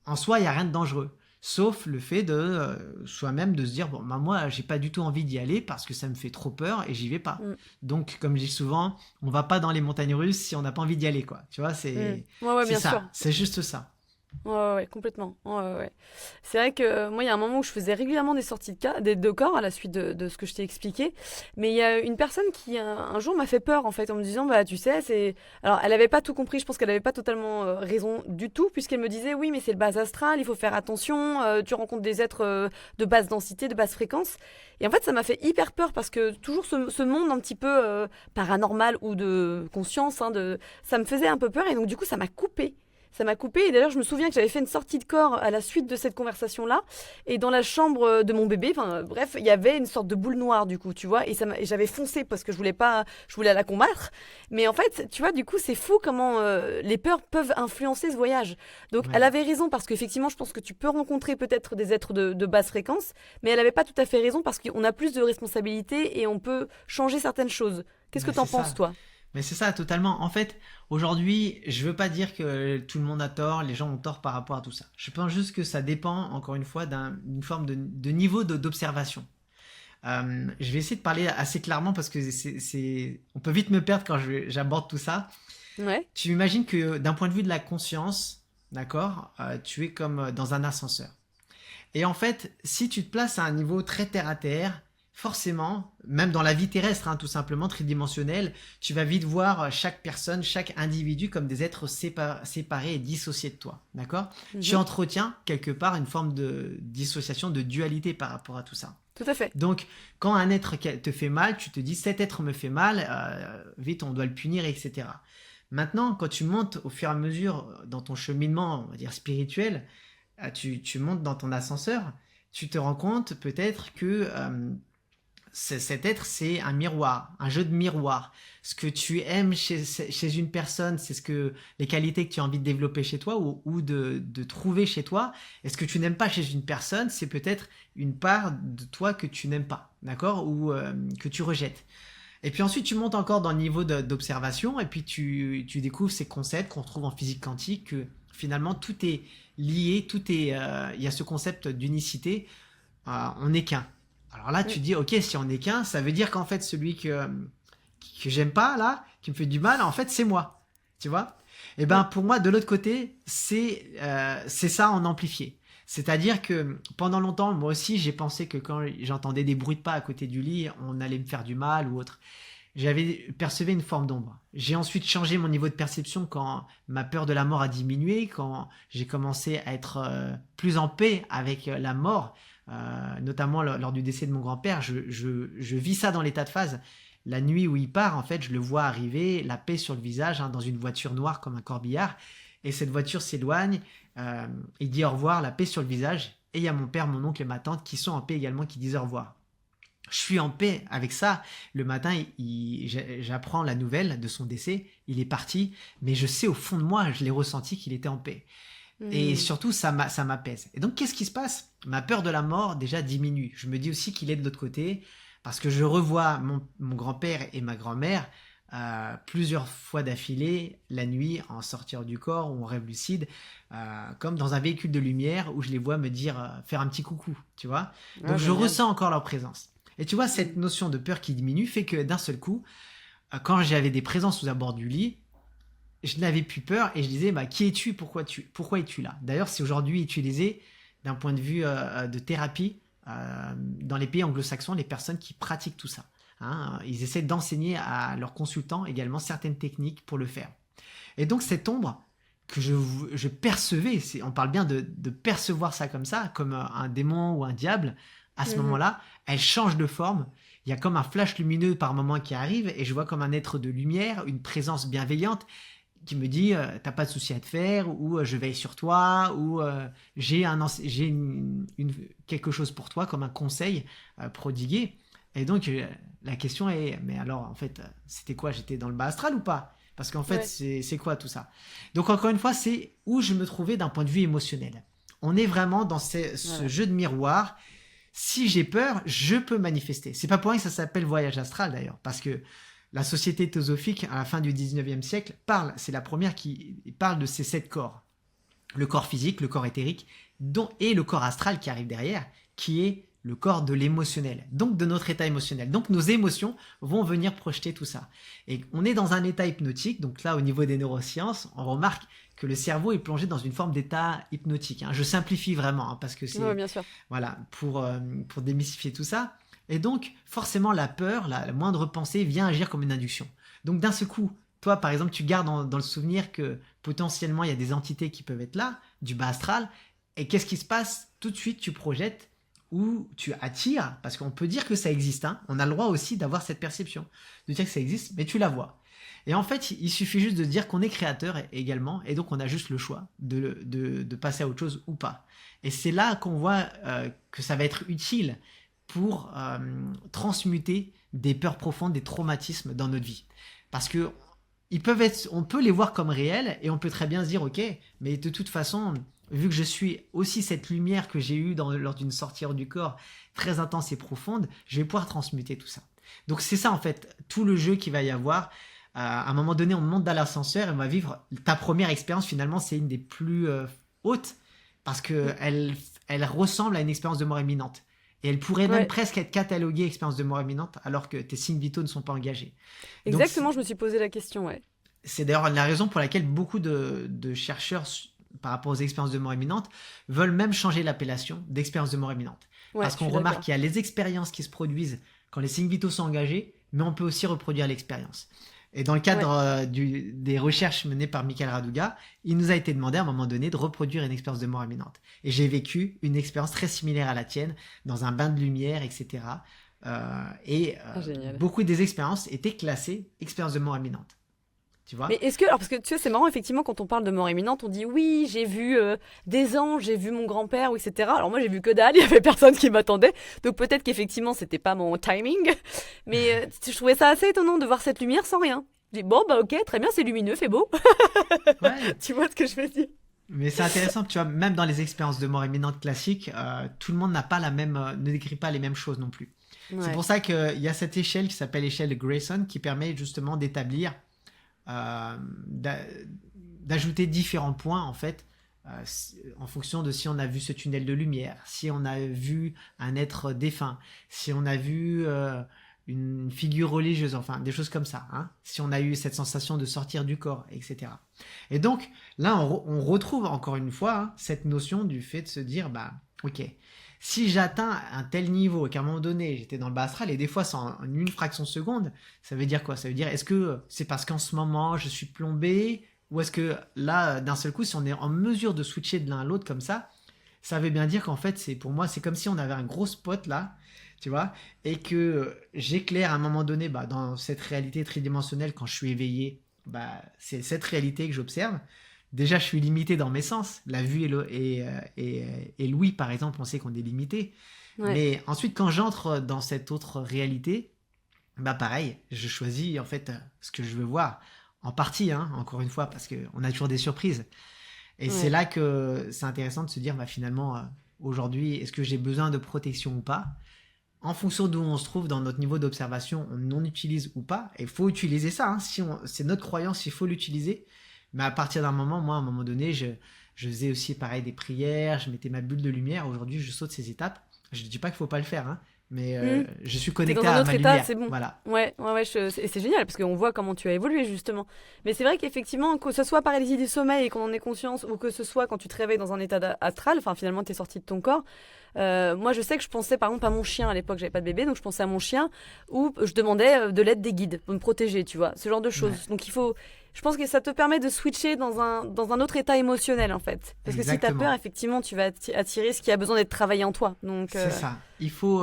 en soi, il n'y a rien de dangereux. Sauf le fait de soi-même de se dire, bon, bah, moi, j'ai pas du tout envie d'y aller parce que ça me fait trop peur et j'y vais pas. Donc, comme je dis souvent, on va pas dans les montagnes russes si on n'a pas envie d'y aller, quoi. Tu vois, c'est bien ça. sûr. C'est juste ça. Ouais, complètement. Ouais. C'est vrai que moi, il y a un moment où je faisais régulièrement des sorties de corps à la suite de ce que je t'ai expliqué. Mais il y a une personne qui, un jour, m'a fait peur, en fait, en me disant, bah, tu sais, c'est... Alors, elle n'avait pas tout compris, je pense qu'elle n'avait pas totalement raison du tout, puisqu'elle me disait, oui, mais c'est le bas astral, il faut faire attention, tu rencontres des êtres de basse densité, de basse fréquence. Et en fait, ça m'a fait hyper peur, parce que toujours ce monde un petit peu paranormal ou de conscience, ça me faisait un peu peur, et donc du coup, ça m'a coupé. Et d'ailleurs, je me souviens que j'avais fait une sortie de corps à la suite de cette conversation-là. Et dans la chambre de mon bébé, bref, il y avait une sorte de boule noire, du coup, tu vois. Et j'avais foncé parce que je voulais la combattre. Mais en fait, tu vois, du coup, c'est fou comment les peurs peuvent influencer ce voyage. Donc, elle avait raison parce qu'effectivement, je pense que tu peux rencontrer peut-être des êtres de basse fréquence. Mais elle n'avait pas tout à fait raison parce qu'on a plus de responsabilités et on peut changer certaines choses. Qu'est-ce que t'en penses, toi ? Mais c'est ça, totalement. En fait, aujourd'hui, je veux pas dire que tout le monde a tort, les gens ont tort par rapport à tout ça. Je pense juste que ça dépend, encore une fois, d'une forme de niveau d'observation. Je vais essayer de parler assez clairement parce que on peut vite me perdre quand j'aborde tout ça. Ouais. Tu imagines que d'un point de vue de la conscience, d'accord, tu es comme dans un ascenseur. Et en fait, si tu te places à un niveau très terre à terre, forcément, même dans la vie terrestre, tout simplement, tridimensionnelle, tu vas vite voir chaque personne, chaque individu comme des êtres séparés et dissociés de toi. D'accord ? Tu entretiens quelque part une forme de dissociation, de dualité par rapport à tout ça. Tout à fait. Donc, quand un être te fait mal, tu te dis, cet être me fait mal, vite, on doit le punir, etc. Maintenant, quand tu montes au fur et à mesure dans ton cheminement, on va dire spirituel, tu montes dans ton ascenseur, tu te rends compte peut-être que cet être, c'est un miroir, un jeu de miroir. Ce que tu aimes chez une personne, c'est les qualités que tu as envie de développer chez toi ou de trouver chez toi. Et ce que tu n'aimes pas chez une personne, c'est peut-être une part de toi que tu n'aimes pas, d'accord, ou que tu rejettes. Et puis ensuite, tu montes encore dans le niveau d'observation et puis tu découvres ces concepts qu'on retrouve en physique quantique, que finalement, tout est lié, il y a ce concept d'unicité, on n'est qu'un. Alors là, tu te dis, ok, si on n'est qu'un, ça veut dire qu'en fait, celui que j'aime pas, là, qui me fait du mal, en fait, c'est moi. Tu vois ? Et ben, pour moi, de l'autre côté, c'est ça en amplifié. C'est-à-dire que pendant longtemps, moi aussi, j'ai pensé que quand j'entendais des bruits de pas à côté du lit, on allait me faire du mal ou autre. J'avais percevé une forme d'ombre. J'ai ensuite changé mon niveau de perception quand ma peur de la mort a diminué, quand j'ai commencé à être plus en paix avec la mort, notamment lors du décès de mon grand-père. Je vis ça dans l'état de phase. La nuit où il part, en fait, je le vois arriver, la paix sur le visage, dans une voiture noire comme un corbillard. Et cette voiture s'éloigne, il dit au revoir, la paix sur le visage. Et il y a mon père, mon oncle et ma tante qui sont en paix également, qui disent au revoir. Je suis en paix avec ça. Le matin, j'apprends la nouvelle de son décès. Il est parti, mais je sais au fond de moi, je l'ai ressenti qu'il était en paix. Et surtout, ça m'apaise. Et donc, qu'est-ce qui se passe ? Ma peur de la mort, déjà, diminue. Je me dis aussi qu'il est de l'autre côté, parce que je revois mon grand-père et ma grand-mère plusieurs fois d'affilée, la nuit, en sortir du corps, ou en rêve lucide, comme dans un véhicule de lumière, où je les vois me dire, faire un petit coucou, tu vois ? Donc, je ressens encore leur présence. Et tu vois, cette notion de peur qui diminue fait que d'un seul coup, quand j'avais des présences sous bord du lit, je n'avais plus peur et je disais, qui es-tu ? Pourquoi es-tu là ? D'ailleurs, c'est aujourd'hui utilisé d'un point de vue de thérapie dans les pays anglo-saxons, les personnes qui pratiquent tout ça. Ils essaient d'enseigner à leurs consultants également certaines techniques pour le faire. Et donc, cette ombre que je percevais, on parle bien de percevoir ça comme un démon ou un diable, à ce moment-là, elle change de forme il y a comme un flash lumineux par moment qui arrive et je vois comme un être de lumière, une présence bienveillante qui me dit t'as pas de souci à te faire ou je veille sur toi ou j'ai quelque chose pour toi comme un conseil prodigué. Et donc la question est mais alors en fait c'était quoi, j'étais dans le bas astral ou pas? Parce qu'en fait c'est quoi tout ça? Donc encore une fois c'est où je me trouvais d'un point de vue émotionnel. On est vraiment dans ce jeu de miroir. Si j'ai peur, je peux manifester. C'est pas pour rien que ça s'appelle voyage astral d'ailleurs, parce que la société théosophique, à la fin du 19e siècle, c'est la première qui parle de ces 7 corps. Le corps physique, le corps éthérique, et le corps astral qui arrive derrière, qui est le corps de l'émotionnel, donc de notre état émotionnel. Donc nos émotions vont venir projeter tout ça. Et on est dans un état hypnotique, donc là au niveau des neurosciences, on remarque que le cerveau est plongé dans une forme d'état hypnotique. Je simplifie vraiment, parce que c'est... Oui, bien sûr. Voilà, pour démystifier tout ça. Et donc, forcément, la peur, la moindre pensée vient agir comme une induction. Donc, d'un seul coup, toi, par exemple, tu gardes dans le souvenir que potentiellement, il y a des entités qui peuvent être là, du bas astral. Et qu'est-ce qui se passe? Tout de suite, tu projettes ou tu attires, parce qu'on peut dire que ça existe. On a le droit aussi d'avoir cette perception, de dire que ça existe, mais tu la vois. Et en fait, il suffit juste de dire qu'on est créateur également, et donc on a juste le choix de passer à autre chose ou pas. Et c'est là qu'on voit que ça va être utile pour transmuter des peurs profondes, des traumatismes dans notre vie. Parce que on peut les voir comme réels et on peut très bien se dire ok, mais de toute façon, vu que je suis aussi cette lumière que j'ai eue lors d'une sortie hors du corps très intense et profonde, je vais pouvoir transmuter tout ça. Donc c'est ça en fait, tout le jeu qu'il va y avoir. À un moment donné, on monte dans l'ascenseur et on va vivre ta première expérience. Finalement, c'est une des plus hautes parce que elle ressemble à une expérience de mort imminente. Et elle pourrait même presque être cataloguée expérience de mort imminente alors que tes signes vitaux ne sont pas engagés. Exactement, donc, je me suis posé la question, C'est d'ailleurs la raison pour laquelle beaucoup de chercheurs, par rapport aux expériences de mort imminente, veulent même changer l'appellation d'expérience de mort imminente. Parce qu'on remarque qu'il y a les expériences qui se produisent quand les signes vitaux sont engagés, mais on peut aussi reproduire l'expérience. Et dans le cadre des recherches menées par Michael Raduga, il nous a été demandé à un moment donné de reproduire une expérience de mort imminente. Et j'ai vécu une expérience très similaire à la tienne, dans un bain de lumière, etc. Beaucoup des expériences étaient classées expérience de mort imminente. Tu vois? Mais est-ce que, alors parce que tu sais, c'est marrant, effectivement, quand on parle de mort imminente, on dit oui, j'ai vu des anges, j'ai vu mon grand-père, etc. Alors moi, j'ai vu que dalle, il y avait personne qui m'attendait. Donc peut-être qu'effectivement, c'était pas mon timing. Mais je trouvais ça assez étonnant de voir cette lumière sans rien. Je dis bon, bah ok, très bien, c'est lumineux, c'est beau. Tu vois ce que je veux dire? Mais c'est intéressant, tu vois, même dans les expériences de mort imminente classiques, tout le monde n'a pas ne décrit pas les mêmes choses non plus. C'est pour ça qu'il y a cette échelle qui s'appelle l'échelle de Grayson qui permet justement d'établir d'ajouter différents points en fait en fonction de si on a vu ce tunnel de lumière, si on a vu un être défunt, si on a vu une figure religieuse, enfin des choses comme ça, si on a eu cette sensation de sortir du corps, etc. Et donc là on retrouve encore une fois cette notion du fait de se dire bah ok, si j'atteins un tel niveau et qu'à un moment donné j'étais dans le bas astral et des fois c'est en une fraction de seconde, ça veut dire quoi? Ça veut dire est-ce que c'est parce qu'en ce moment je suis plombé ou est-ce que là d'un seul coup si on est en mesure de switcher de l'un à l'autre comme ça veut bien dire qu'en fait pour moi c'est comme si on avait un gros spot là, tu vois, et que j'éclaire à un moment donné dans cette réalité tridimensionnelle quand je suis éveillé, c'est cette réalité que j'observe. Déjà, je suis limité dans mes sens. La vue et l'ouïe, par exemple, on sait qu'on est limité. Mais ensuite, quand j'entre dans cette autre réalité, pareil, je choisis en fait ce que je veux voir. En partie, encore une fois, parce qu'on a toujours des surprises. Et c'est là que c'est intéressant de se dire, finalement, aujourd'hui, est-ce que j'ai besoin de protection ou pas? En fonction d'où on se trouve dans notre niveau d'observation, on en utilise ou pas. Et il faut utiliser ça. C'est notre croyance, il faut l'utiliser. Mais à partir d'un moment, moi, à un moment donné, je faisais aussi pareil des prières, je mettais ma bulle de lumière. Aujourd'hui, je saute ces étapes. Je ne dis pas qu'il ne faut pas le faire, mais je suis connecté à ma lumière. C'est bon. Voilà. Et c'est génial parce qu'on voit comment tu as évolué justement. Mais c'est vrai qu'effectivement, que ce soit paralysie du sommeil et qu'on en ait conscience, ou que ce soit quand tu te réveilles dans un état astral, enfin finalement tu es sorti de ton corps. Moi, je sais que je pensais par exemple à mon chien à l'époque, j'avais pas de bébé, donc je pensais à mon chien où je demandais de l'aide des guides pour me protéger, tu vois, ce genre de choses. Donc il faut Je pense que ça te permet de switcher dans un autre état émotionnel, en fait. Parce que si tu as peur, effectivement, tu vas attirer ce qui a besoin d'être travaillé en toi. Donc, c'est ça. Il faut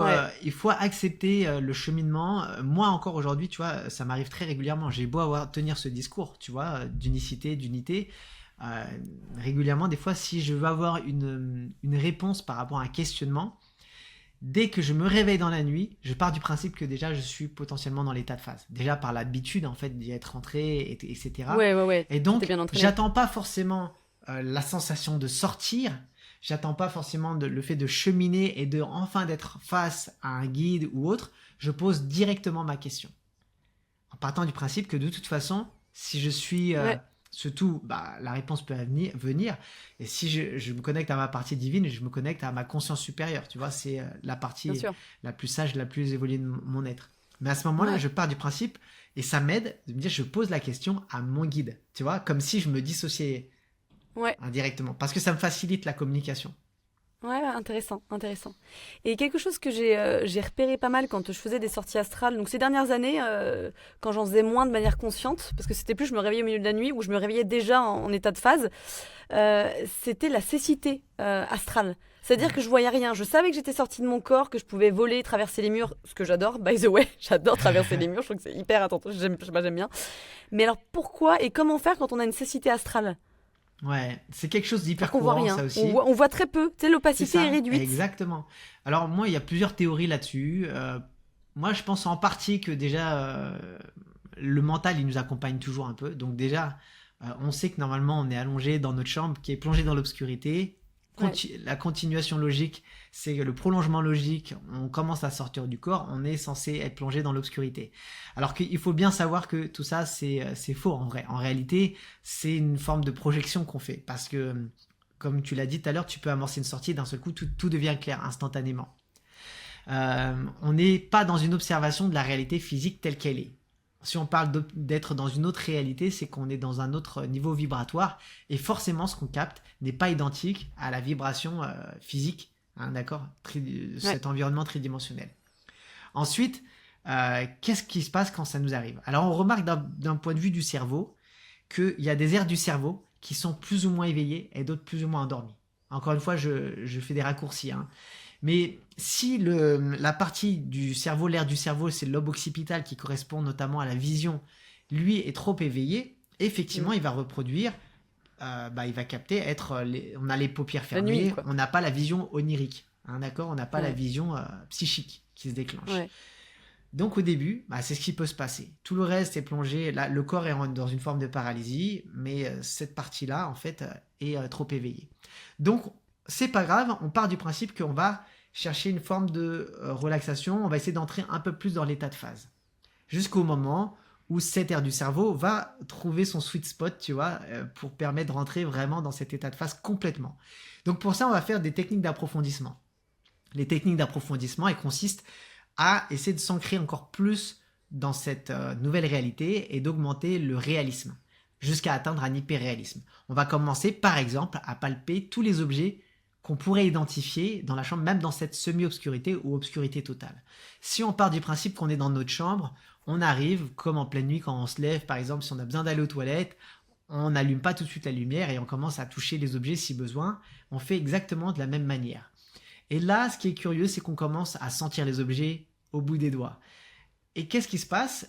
accepter le cheminement. Moi, encore aujourd'hui, tu vois, ça m'arrive très régulièrement. J'ai beau tenir ce discours, tu vois, d'unicité, d'unité. Régulièrement, des fois, si je veux avoir une réponse par rapport à un questionnement, dès que je me réveille dans la nuit, je pars du principe que déjà je suis potentiellement dans l'état de phase. Déjà par l'habitude en fait d'y être rentré, etc. Ouais. Et donc, j'attends pas forcément la sensation de sortir. J'attends pas forcément le fait de cheminer et enfin d'être face à un guide ou autre. Je pose directement ma question. En partant du principe que de toute façon, si je suis... Surtout, la réponse peut venir. Et si je me connecte à ma partie divine, je me connecte à ma conscience supérieure. Tu vois, c'est la partie la plus sage, la plus évoluée de mon être. Mais à ce moment-là, je pars du principe et ça m'aide de me dire, je pose la question à mon guide. Tu vois, comme si je me dissociais indirectement. Parce que ça me facilite la communication. Ouais, intéressant. Et quelque chose que j'ai repéré pas mal quand je faisais des sorties astrales, donc ces dernières années, quand j'en faisais moins de manière consciente, parce que c'était plus je me réveillais au milieu de la nuit ou je me réveillais déjà en état de phase, c'était la cécité astrale. C'est-à-dire que je voyais rien. Je savais que j'étais sortie de mon corps, que je pouvais voler, traverser les murs, ce que j'adore. By the way, j'adore traverser les murs. Je trouve que c'est hyper attentif. J'aime bien. Mais alors pourquoi et comment faire quand on a une cécité astrale ? Ouais, c'est quelque chose d'hyper courant, ça aussi. On voit très peu, tu sais, l'opacité est réduite. Exactement. Alors moi, il y a plusieurs théories là-dessus. Moi, je pense en partie que déjà, le mental, il nous accompagne toujours un peu. Donc déjà, on sait que normalement, on est allongé dans notre chambre qui est plongée dans l'obscurité. La continuation logique, c'est le prolongement logique, on commence à sortir du corps, on est censé être plongé dans l'obscurité. Alors qu'il faut bien savoir que tout ça, c'est faux en vrai. En réalité, c'est une forme de projection qu'on fait. Parce que, comme tu l'as dit tout à l'heure, tu peux amorcer une sortie et d'un seul coup, tout devient clair instantanément. On n'est pas dans une observation de la réalité physique telle qu'elle est. Si on parle d'être dans une autre réalité, c'est qu'on est dans un autre niveau vibratoire et forcément ce qu'on capte n'est pas identique à la vibration physique, d'accord, cet environnement tridimensionnel. Ensuite, qu'est-ce qui se passe quand ça nous arrive ? Alors on remarque d'un point de vue du cerveau qu'il y a des aires du cerveau qui sont plus ou moins éveillées et d'autres plus ou moins endormies. Encore une fois, je fais des raccourcis, hein. Mais si la partie du cerveau, l'aire du cerveau, c'est le lobe occipital qui correspond notamment à la vision, lui est trop éveillé, effectivement, il va reproduire, il va capter, on a les paupières fermées, nuit, on n'a pas la vision onirique, hein, d'accord ? On n'a pas la vision psychique qui se déclenche. Ouais. Donc au début, c'est ce qui peut se passer. Tout le reste est plongé, là, le corps est dans une forme de paralysie, mais cette partie-là, en fait, est trop éveillée. Donc, c'est pas grave, on part du principe qu'on va chercher une forme de relaxation, on va essayer d'entrer un peu plus dans l'état de phase. Jusqu'au moment où cette aire du cerveau va trouver son sweet spot, tu vois, pour permettre de rentrer vraiment dans cet état de phase complètement. Donc pour ça, on va faire des techniques d'approfondissement. Les techniques d'approfondissement, elles consistent à essayer de s'ancrer encore plus dans cette nouvelle réalité et d'augmenter le réalisme, jusqu'à atteindre un hyperréalisme. On va commencer, par exemple, à palper tous les objets qu'on pourrait identifier dans la chambre, même dans cette semi-obscurité ou obscurité totale. Si on part du principe qu'on est dans notre chambre, on arrive, comme en pleine nuit, quand on se lève, par exemple, si on a besoin d'aller aux toilettes, on n'allume pas tout de suite la lumière et on commence à toucher les objets si besoin. On fait exactement de la même manière. Et là, ce qui est curieux, c'est qu'on commence à sentir les objets au bout des doigts. Et qu'est-ce qui se passe ?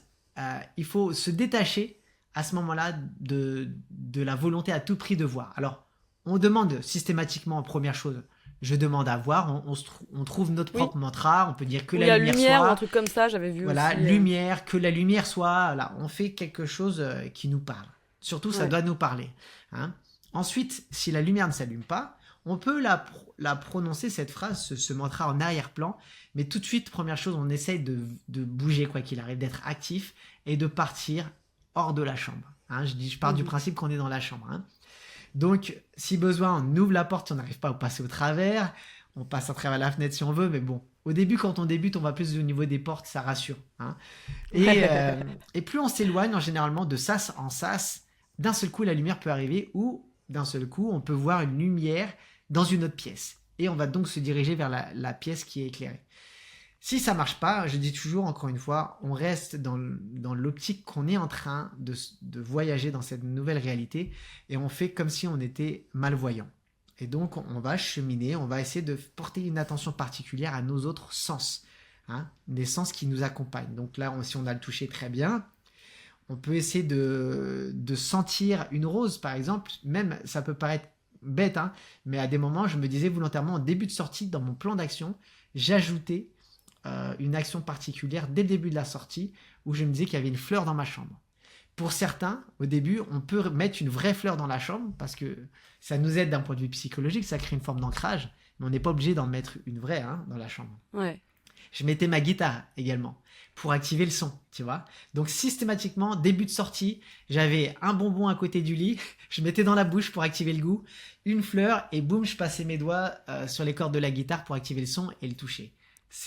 Il faut se détacher à ce moment-là de la volonté à tout prix de voir. Alors, on demande systématiquement, première chose, je demande à voir, on trouve notre propre mantra, on peut dire que la lumière soit... ou un truc comme ça, j'avais vu voilà, aussi. Lumière, que la lumière soit... Là, on fait quelque chose qui nous parle. Surtout, ça doit nous parler. Hein. Ensuite, si la lumière ne s'allume pas, on peut la prononcer, cette phrase, ce mantra en arrière-plan, mais tout de suite, première chose, on essaye de bouger, quoi qu'il arrive, d'être actif et de partir hors de la chambre. Hein. Je pars du principe qu'on est dans la chambre. Hein. Donc, si besoin, on ouvre la porte si on n'arrive pas à passer au travers. On passe à travers la fenêtre si on veut, mais bon. Au début, quand on débute, on va plus au niveau des portes, ça rassure. Hein. Et plus on s'éloigne, généralement, de sas en sas, d'un seul coup, la lumière peut arriver ou d'un seul coup, on peut voir une lumière dans une autre pièce. Et on va donc se diriger vers la pièce qui est éclairée. Si ça marche pas, je dis toujours, encore une fois, on reste dans l'optique qu'on est en train de voyager dans cette nouvelle réalité et on fait comme si on était malvoyant. Et donc, on va cheminer, on va essayer de porter une attention particulière à nos autres sens, hein, des sens qui nous accompagnent. Donc là, si on a le toucher très bien, on peut essayer de sentir une rose, par exemple. Même, ça peut paraître bête, hein, mais à des moments, je me disais volontairement, en début de sortie, dans mon plan d'action, j'ajoutais une action particulière dès le début de la sortie où je me disais qu'il y avait une fleur dans ma chambre. Pour certains, au début, on peut mettre une vraie fleur dans la chambre parce que ça nous aide d'un point de vue psychologique, ça crée une forme d'ancrage, mais on n'est pas obligé d'en mettre une vraie dans la chambre. Ouais. Je mettais ma guitare également pour activer le son, tu vois. Donc systématiquement, début de sortie, j'avais un bonbon à côté du lit, je mettais dans la bouche pour activer le goût, une fleur et boum, je passais mes doigts sur les cordes de la guitare pour activer le son et le toucher.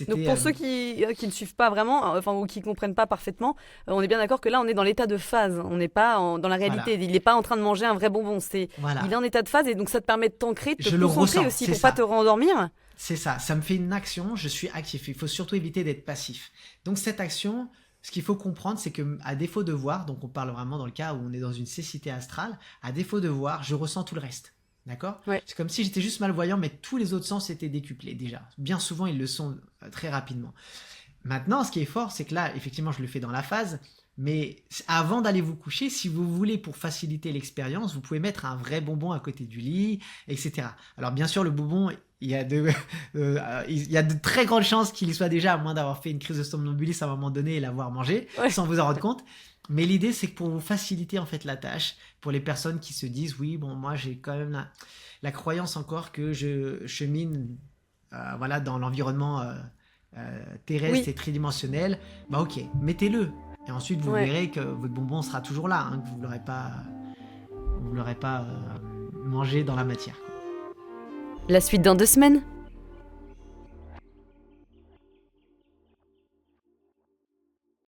Donc pour ceux qui ne suivent pas vraiment, ou qui ne comprennent pas parfaitement, on est bien d'accord que là on est dans l'état de phase, on n'est pas dans la réalité, il n'est pas en train de manger un vrai bonbon, il est en état de phase et donc ça te permet de t'ancrer, de te concentrer aussi pour ne pas te rendormir. C'est ça, ça me fait une action, je suis actif, il faut surtout éviter d'être passif. Donc cette action, ce qu'il faut comprendre, c'est qu'à défaut de voir, donc on parle vraiment dans le cas où on est dans une cécité astrale, à défaut de voir, je ressens tout le reste. D'accord ? Ouais. C'est comme si j'étais juste malvoyant, mais tous les autres sens étaient décuplés déjà. Bien souvent, ils le sont très rapidement. Maintenant, ce qui est fort, c'est que là, effectivement, je le fais dans la phase, mais avant d'aller vous coucher, si vous voulez, pour faciliter l'expérience, vous pouvez mettre un vrai bonbon à côté du lit, etc. Alors, bien sûr, le bonbon, il y a de très grandes chances qu'il y soit déjà, à moins d'avoir fait une crise de somnambulisme à un moment donné et l'avoir mangé, sans vous en rendre compte. Mais l'idée, c'est que pour vous faciliter en fait la tâche, pour les personnes qui se disent oui, bon, moi j'ai quand même la croyance encore que je chemine dans l'environnement terrestre et tridimensionnel, bah ok, mettez-le. Et ensuite vous verrez que votre bonbon sera toujours là, que vous ne l'aurez pas mangé dans la matière. La suite dans 2 semaines.